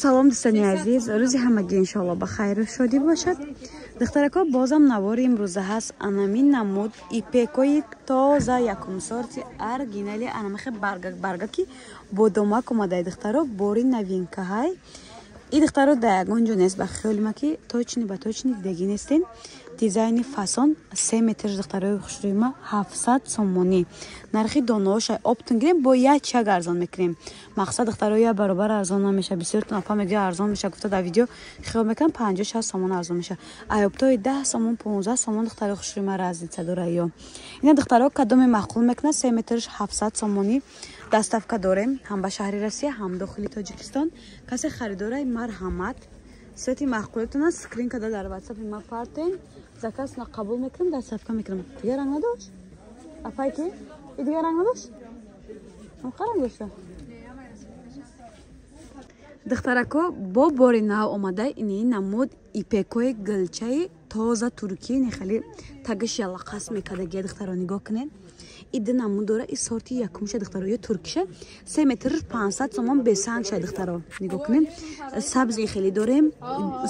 салом дӯстони азиз, рӯзи ҳамагӣ иншоалло ба хайру шодӣ бошад. Духтарако, бозам навори имрӯза ҳаст анамин намуд ипекои тоза якум сорти оригинали анамихе баргаки бодомак омадаи духтаро бори новинка ҳай. И духтаро да ягон ҷо нест ба хиёлима ки точни ба точни деги нестен. Дизайни фасон 3 метр духтарои хушрӯйма 700 сомонӣ. Нархи донаошай оптун гирем бо як чак арзон мекунем. Мақсад духтарои я баробар арзон намеша. Бисёртон апа мега арзон меша. Гуфта дар видео хиёл мекунам 50-60 сомон арзон меша. Айоптои 10 сомон 15 сомон духтарои хушрӯйма разница дора ё. Ина духтаро кадоме маъқул мекунад 3 метрш 700 сомонӣ. Доставка дорем ҳам ба шаҳри Россия, ҳам дохили Тоҷикистон. Касе харидорай марҳамат. Сети маъқулатон аст. Скрин када дар WhatsApp ма партен. Заказ на қабул мекунем, доставка мекунем. Дигар ранг надошт? Апай ки? И дигар ранг надошт? Онқа ранг дошта? Духтарако бо бори нав омадай ини намуд ипекои гулчаи тоза туркӣ не хеле тагиш ялақас мекадаги духтаро нигоҳ кунед. Иде намуд дора и сорти якумша духтаро ё туркиша 3 метр 500 сомон бесангша духтаро нигоҳ кунед. Сабзи хеле дорем,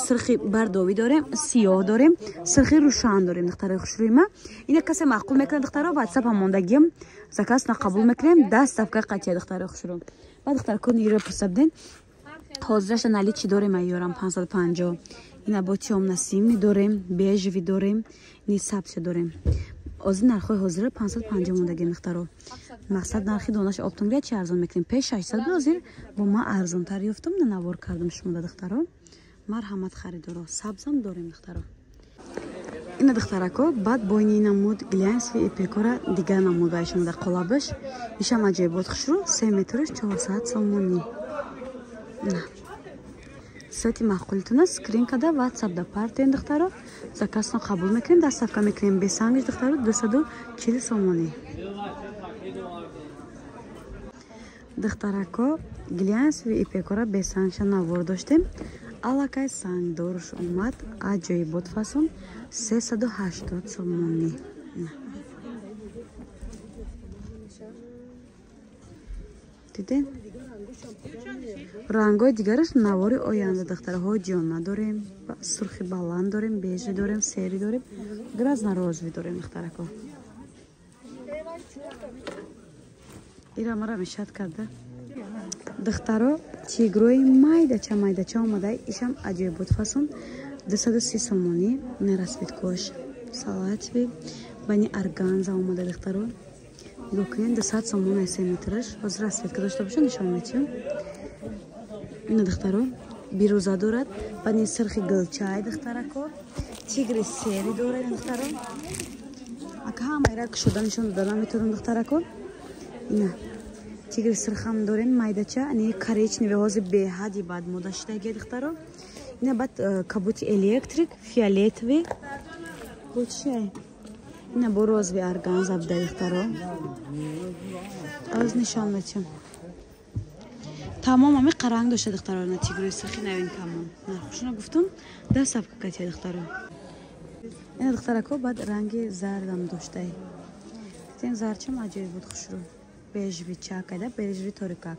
сирхи бардови дорем, сиёҳ дорем, сирхи рӯшан дорем духтарои хушрӯйма. Ина касе маъқул мекунад духтаро WhatsApp ҳамондагим заказ на қабул мекунем, доставка қатъия духтарои хушрӯ. Ба духтарко нира пурсабден ҳозираша нали чи дорем айёрам 550. Ина бо темно-синӣ дорем, бежеви дорем, ни сабзша дорем. Озин нархои ҳозира 550 мондаги мехтаро. Мақсад нархи донаш оптонгия чи арзон мекунем. Пеш 600 ҳозир бо ма арзонтар ёфтам, навор кардам шумо духтаро. Марҳамат харидоро. Сабзам дорем духтаро. Ина духтарако баъд бо ини намуд глянсви ипекора дигар намуд ба шумо да қолабаш. Ишам аҷоибот хушрӯ 3 метрш 400 сомонӣ. На. Сети маъқултон аст. Скрин када WhatsApp да партен духтаро. Заказно қабул мекунем, доставка мекунем без сангиш духтаро 240 сомонӣ. Духтарако глянсви ипекора без сангша навор доштем. Алакай сангдорш омад аҷоибот фасон 380 сомонӣ. Диден? Рангои дигараш навори оянда духтараҳои ҷонна дорем, сурхи баланд дорем, бежи дорем, сери дорем, гразнорозови дорем духтарако. ира мара мешад карда. Духтаро тигрои майдача омадай ишам аҷоибот фасон 230 сомонӣ. Не расветкош салатви бани органза омада духтаро. Гукнен 200 сомон 3 метраш. Ҳозир расветка дошта боша нишон метиём. Ина духтаро бирӯза дорад, бани сирхи гулчай духтарако, тигри сери дорад духтаро. Ака ҳамаира кушода нишон дода наметавонам духтарако. Ина тигри сирхам дорем майдача, ани коричневи ҳозир беҳади баъд мода шудаги духтаро. Ина баъд кабути электрик, фиолетови. Бо чиай? Ина бо розови органза буда духтаро. Аз нишон метиём. Тамом ами қаранг дошта духтаро на тигрои сирхи навин тамом. Нархушона гуфтум доставка қатъия духтаро. Ина духтарако баъд ранги зардам доштаи. Тен зарчам аҷоибот хушрӯ. Бежви чакайда, бежви торикак.